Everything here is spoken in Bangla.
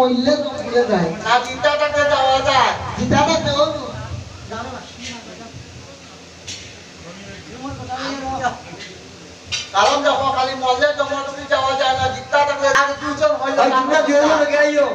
মইলে তো ভুলে যায় না জিতাটাকে যাওয়া যায় জিতাটা দেও কারণ যখন খালি মরলে তোমার তুমি যাওয়া যায় না জিতাটাকে আগে দুজন হইলো তোমরা দুজন গেইও